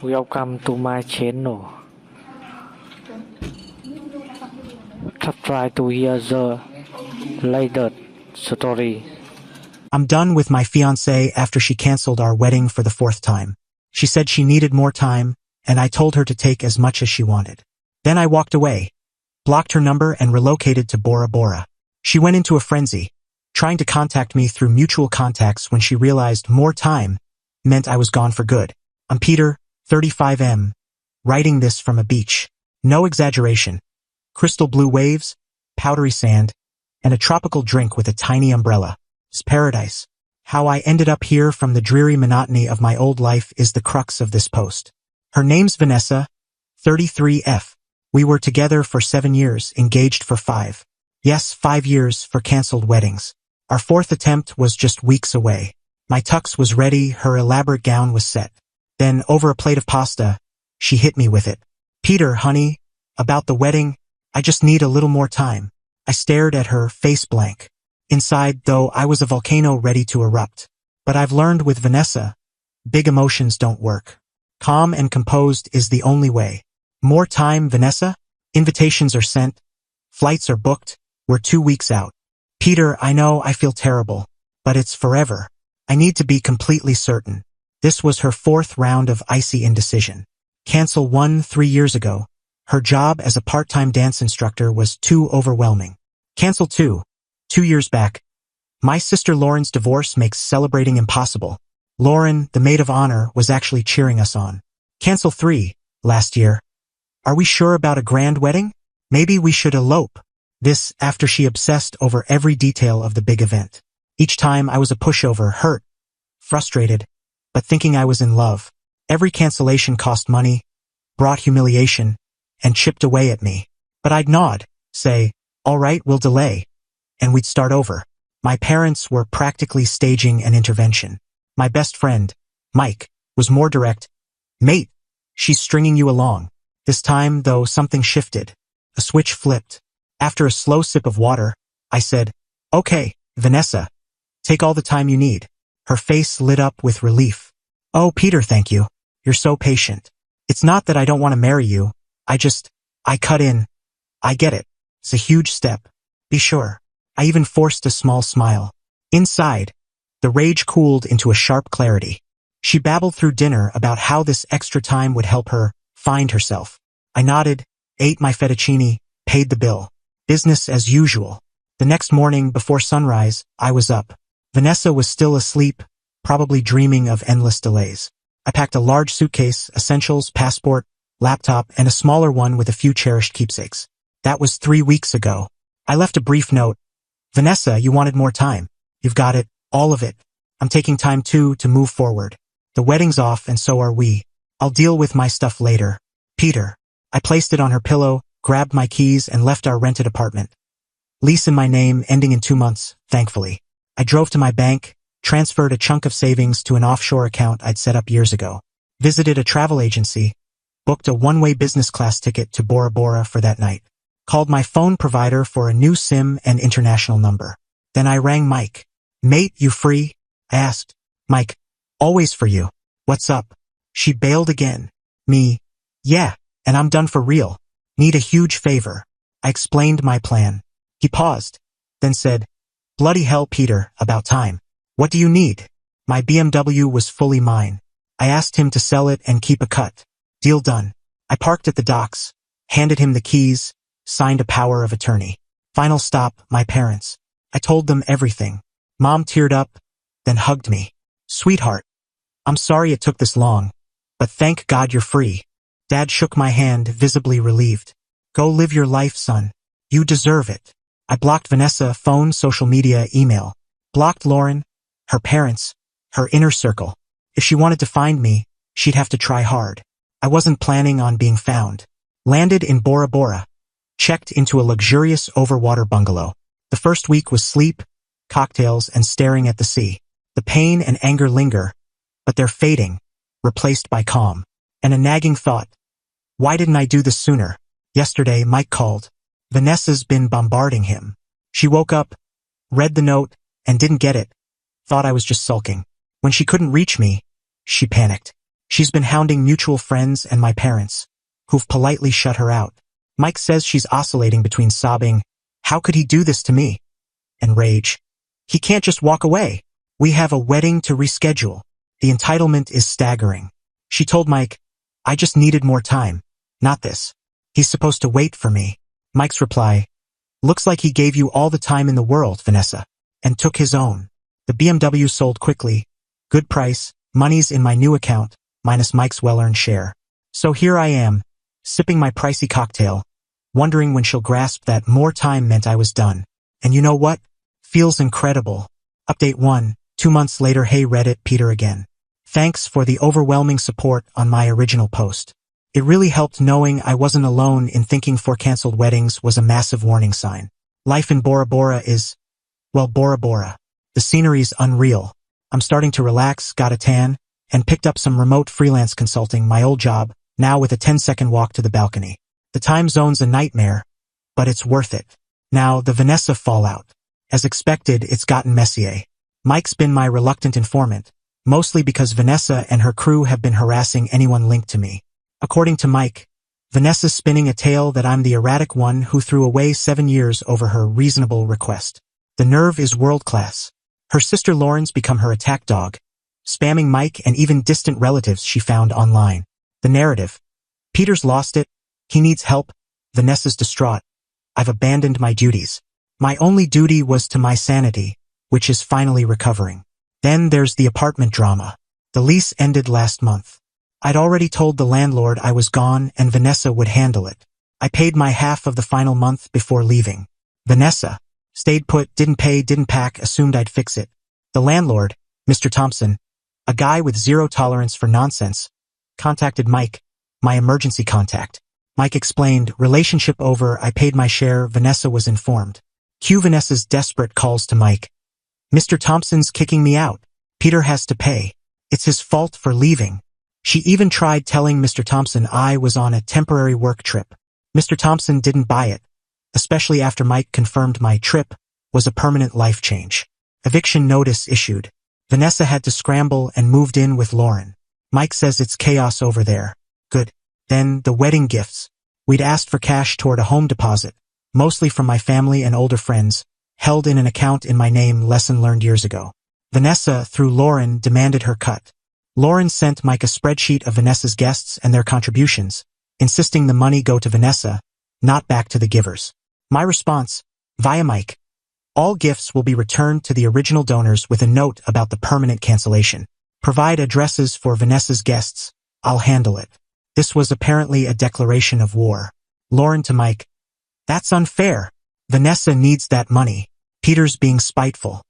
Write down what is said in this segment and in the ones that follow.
Welcome to my channel. Try to hear the latest story. I'm done with my fiancée after she canceled our wedding for the fourth time. She said she needed more time, and I told her to take as much as she wanted. Then I walked away, blocked her number and relocated to Bora Bora. She went into a frenzy, trying to contact me through mutual contacts when she realized more time meant I was gone for good. I'm Peter, 35M, writing this from a beach. No exaggeration. Crystal blue waves, powdery sand, and a tropical drink with a tiny umbrella. It's paradise. How I ended up here from the dreary monotony of my old life is the crux of this post. Her name's Vanessa, 33F. We were together for 7 years, engaged for 5. Yes, 5 years for canceled weddings. Our fourth attempt was just weeks away. My tux was ready, her elaborate gown was set. Then, over a plate of pasta, she hit me with it. Peter, honey, about the wedding, I just need a little more time. I stared at her, face blank. Inside, though, I was a volcano ready to erupt. But I've learned with Vanessa, big emotions don't work. Calm and composed is the only way. More time, Vanessa? Invitations are sent. Flights are booked. We're 2 weeks out. Peter, I know I feel terrible, but it's forever. I need to be completely certain. This was her 4th round of icy indecision. Cancel 1 3 years ago. Her job as a part-time dance instructor was too overwhelming. Cancel 2 years back. My sister Lauren's divorce makes celebrating impossible. Lauren, the maid of honor, was actually cheering us on. Cancel 3 last year. Are we sure about a grand wedding? Maybe we should elope. This after she obsessed over every detail of the big event. Each time I was a pushover, hurt, frustrated, but thinking I was in love. Every cancellation cost money, brought humiliation, and chipped away at me. But I'd nod, say, all right, we'll delay, and we'd start over. My parents were practically staging an intervention. My best friend, Mike, was more direct. Mate, she's stringing you along. This time, though, something shifted. A switch flipped. After a slow sip of water, I said, okay, Vanessa, take all the time you need. Her face lit up with relief. Oh, Peter, thank you. You're so patient. It's not that I don't want to marry you. I cut in. I get it. It's a huge step. Be sure. I even forced a small smile. Inside, the rage cooled into a sharp clarity. She babbled through dinner about how this extra time would help her find herself. I nodded, ate my fettuccine, paid the bill. Business as usual. The next morning, before sunrise, I was up. Vanessa was still asleep, probably dreaming of endless delays. I packed a large suitcase, essentials, passport, laptop, and a smaller one with a few cherished keepsakes. That was 3 weeks ago. I left a brief note. Vanessa, you wanted more time. You've got it, all of it. I'm taking time too to move forward. The wedding's off and so are we. I'll deal with my stuff later. Peter. I placed it on her pillow, grabbed my keys, and left our rented apartment. Lease in my name, ending in 2 months, thankfully. I drove to my bank, transferred a chunk of savings to an offshore account I'd set up years ago, visited a travel agency, booked a one-way business class ticket to Bora Bora for that night, called my phone provider for a new SIM and international number. Then I rang Mike. Mate, you free? I asked. Mike, always for you. What's up? She bailed again. Me, yeah, and I'm done for real. Need a huge favor. I explained my plan. He paused, then said, bloody hell, Peter, about time. What do you need? My BMW was fully mine. I asked him to sell it and keep a cut. Deal done. I parked at the docks, handed him the keys, signed a power of attorney. Final stop, my parents. I told them everything. Mom teared up, then hugged me. Sweetheart, I'm sorry it took this long, but thank God you're free. Dad shook my hand, visibly relieved. Go live your life, son. You deserve it. I blocked Vanessa, phone, social media, email. Blocked Lauren, her parents, her inner circle. If she wanted to find me, she'd have to try hard. I wasn't planning on being found. Landed in Bora Bora. Checked into a luxurious overwater bungalow. The first week was sleep, cocktails, and staring at the sea. The pain and anger linger, but they're fading, replaced by calm. And a nagging thought. Why didn't I do this sooner? Yesterday, Mike called. Vanessa's been bombarding him. She woke up, read the note, and didn't get it. Thought I was just sulking. When she couldn't reach me, she panicked. She's been hounding mutual friends and my parents, who've politely shut her out. Mike says she's oscillating between sobbing, "How could he do this to me?" and rage. He can't just walk away. We have a wedding to reschedule. The entitlement is staggering. She told Mike, "I just needed more time, not this. He's supposed to wait for me." Mike's reply, "Looks like he gave you all the time in the world, Vanessa, and took his own." The BMW sold quickly. Good price, money's in my new account, minus Mike's well-earned share. So here I am, sipping my pricey cocktail, wondering when she'll grasp that more time meant I was done. And you know what? Feels incredible. Update 1, 2 months later. Hey Reddit, Peter again. Thanks for the overwhelming support on my original post. It really helped knowing I wasn't alone in thinking 4 canceled weddings was a massive warning sign. Life in Bora Bora is, well, Bora Bora. The scenery's unreal. I'm starting to relax, got a tan, and picked up some remote freelance consulting, my old job, now with a 10-second walk to the balcony. The time zone's a nightmare, but it's worth it. Now, the Vanessa fallout. As expected, it's gotten messier. Mike's been my reluctant informant, mostly because Vanessa and her crew have been harassing anyone linked to me. According to Mike, Vanessa's spinning a tale that I'm the erratic one who threw away 7 years over her reasonable request. The nerve is world-class. Her sister Lauren's become her attack dog, spamming Mike and even distant relatives she found online. The narrative. Peter's lost it. He needs help. Vanessa's distraught. I've abandoned my duties. My only duty was to my sanity, which is finally recovering. Then there's the apartment drama. The lease ended last month. I'd already told the landlord I was gone and Vanessa would handle it. I paid my half of the final month before leaving. Vanessa stayed put, didn't pay, didn't pack, assumed I'd fix it. The landlord, Mr. Thompson, a guy with zero tolerance for nonsense, contacted Mike, my emergency contact. Mike explained, relationship over, I paid my share, Vanessa was informed. Cue Vanessa's desperate calls to Mike. Mr. Thompson's kicking me out. Peter has to pay. It's his fault for leaving. She even tried telling Mr. Thompson I was on a temporary work trip. Mr. Thompson didn't buy it, especially after Mike confirmed my trip was a permanent life change. Eviction notice issued. Vanessa had to scramble and moved in with Lauren. Mike says it's chaos over there. Good. Then, the wedding gifts. We'd asked for cash toward a home deposit, mostly from my family and older friends, held in an account in my name, lesson learned years ago. Vanessa, through Lauren, demanded her cut. Lauren sent Mike a spreadsheet of Vanessa's guests and their contributions, insisting the money go to Vanessa, not back to the givers. My response, via Mike, all gifts will be returned to the original donors with a note about the permanent cancellation. Provide addresses for Vanessa's guests. I'll handle it. This was apparently a declaration of war. Lauren to Mike, that's unfair. Vanessa needs that money. Peter's being spiteful.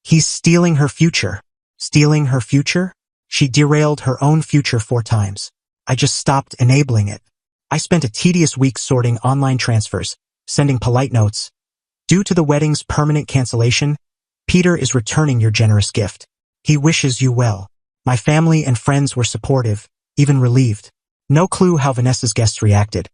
He's stealing her future. Stealing her future? She derailed her own future 4 times. I just stopped enabling it. I spent a tedious week sorting online transfers, sending polite notes. Due to the wedding's permanent cancellation, Peter is returning your generous gift. He wishes you well. My family and friends were supportive, even relieved. No clue how Vanessa's guests reacted,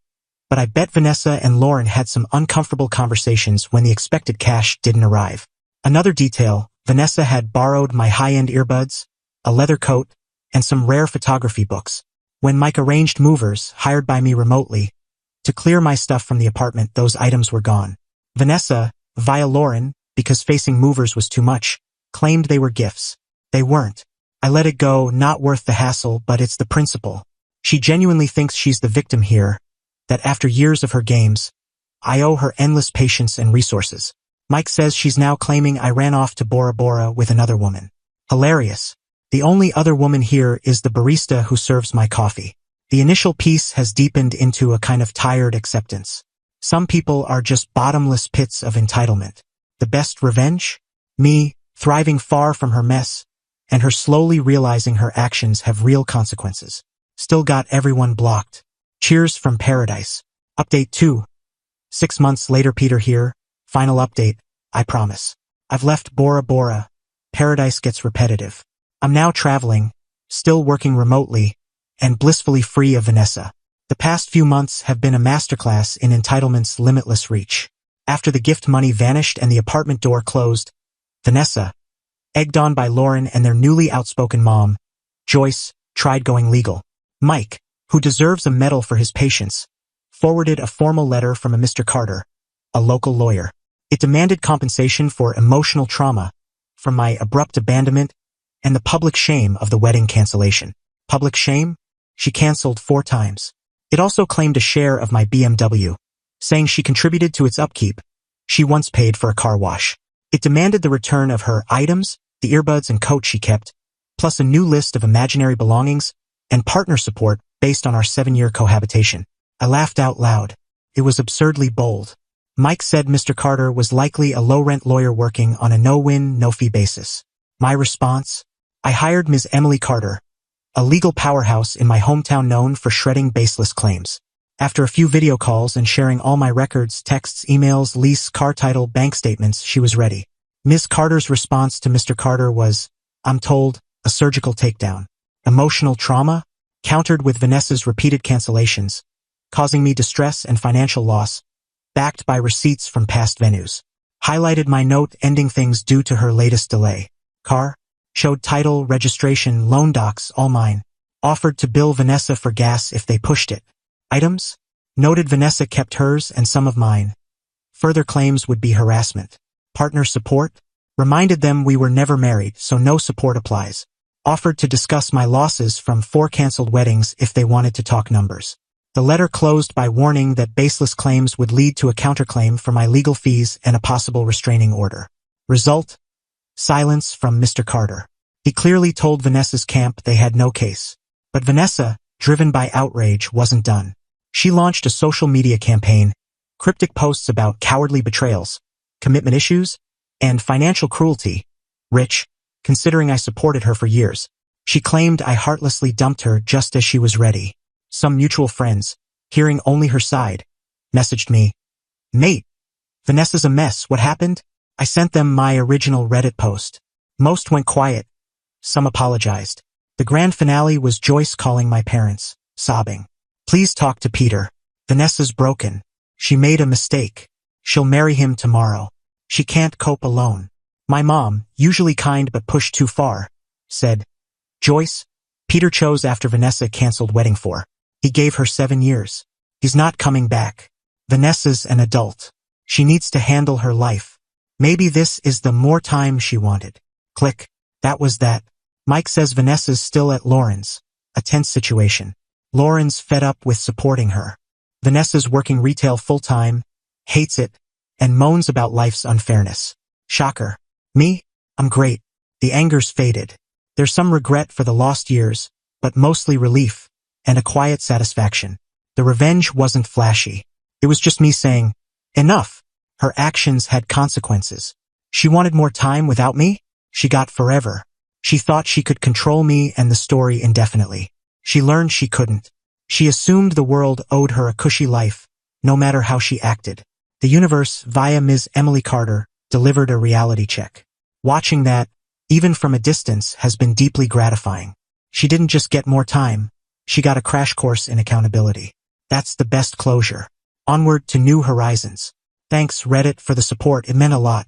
but I bet Vanessa and Lauren had some uncomfortable conversations when the expected cash didn't arrive. Another detail, Vanessa had borrowed my high-end earbuds, a leather coat, and some rare photography books. When Mike arranged movers, hired by me remotely, to clear my stuff from the apartment, those items were gone. Vanessa, via Lauren, because facing movers was too much, claimed they were gifts. They weren't. I let it go, not worth the hassle, but it's the principle. She genuinely thinks she's the victim here, that after years of her games, I owe her endless patience and resources. Mike says she's now claiming I ran off to Bora Bora with another woman. Hilarious. The only other woman here is the barista who serves my coffee. The initial piece has deepened into a kind of tired acceptance. Some people are just bottomless pits of entitlement. The best revenge? Me, thriving far from her mess, and her slowly realizing her actions have real consequences. Still got everyone blocked. Cheers from paradise. Update 2. 6 months later, Peter here. Final update, I promise. I've left Bora Bora. Paradise gets repetitive. I'm now traveling, still working remotely, and blissfully free of Vanessa. The past few months have been a masterclass in entitlement's limitless reach. After the gift money vanished and the apartment door closed, Vanessa, egged on by Lauren and their newly outspoken mom, Joyce, tried going legal. Mike, who deserves a medal for his patience, forwarded a formal letter from a Mr. Carter, a local lawyer. It demanded compensation for emotional trauma from my abrupt abandonment and the public shame of the wedding cancellation. Public shame? She canceled 4 times. It also claimed a share of my BMW, saying she contributed to its upkeep. She once paid for a car wash. It demanded the return of her items, the earbuds and coat she kept, plus a new list of imaginary belongings and partner support based on our 7-year cohabitation. I laughed out loud. It was absurdly bold. Mike said Mr. Carter was likely a low-rent lawyer working on a no-win, no-fee basis. My response? I hired Ms. Emily Carter, a legal powerhouse in my hometown known for shredding baseless claims. After a few video calls and sharing all my records, texts, emails, lease, car title, bank statements, she was ready. Ms. Carter's response to Mr. Carter was, I'm told, a surgical takedown. Emotional trauma? Countered with Vanessa's repeated cancellations, causing me distress and financial loss, backed by receipts from past venues. Highlighted my note ending things due to her latest delay. Car? Showed title, registration, loan docs, all mine. Offered to bill Vanessa for gas if they pushed it. Items? Noted Vanessa kept hers and some of mine. Further claims would be harassment. Partner support? Reminded them we were never married, so no support applies. Offered to discuss my losses from 4 canceled weddings if they wanted to talk numbers. The letter closed by warning that baseless claims would lead to a counterclaim for my legal fees and a possible restraining order. Result? Silence from Mr. Carter. He clearly told Vanessa's camp they had no case. But Vanessa, driven by outrage, wasn't done. She launched a social media campaign, cryptic posts about cowardly betrayals, commitment issues, and financial cruelty. Rich, considering I supported her for years. She claimed I heartlessly dumped her just as she was ready. Some mutual friends, hearing only her side, messaged me, Mate, Vanessa's a mess, what happened? I sent them my original Reddit post. Most went quiet. Some apologized. The grand finale was Joyce calling my parents, sobbing. Please talk to Peter. Vanessa's broken. She made a mistake. She'll marry him tomorrow. She can't cope alone. My mom, usually kind but pushed too far, said, Joyce, Peter chose after Vanessa canceled wedding for. He gave her 7 years. He's not coming back. Vanessa's an adult. She needs to handle her life. Maybe this is the more time she wanted. Click. That was that. Mike says Vanessa's still at Lauren's. A tense situation. Lauren's fed up with supporting her. Vanessa's working retail full-time, hates it, and moans about life's unfairness. Shocker. Me? I'm great. The anger's faded. There's some regret for the lost years, but mostly relief, and a quiet satisfaction. The revenge wasn't flashy. It was just me saying, enough. Her actions had consequences. She wanted more time without me? She got forever. She thought she could control me and the story indefinitely. She learned she couldn't. She assumed the world owed her a cushy life, no matter how she acted. The universe, via Ms. Emily Carter, delivered a reality check. Watching that, even from a distance, has been deeply gratifying. She didn't just get more time. She got a crash course in accountability. That's the best closure. Onward to new horizons. Thanks, Reddit, for the support. It meant a lot.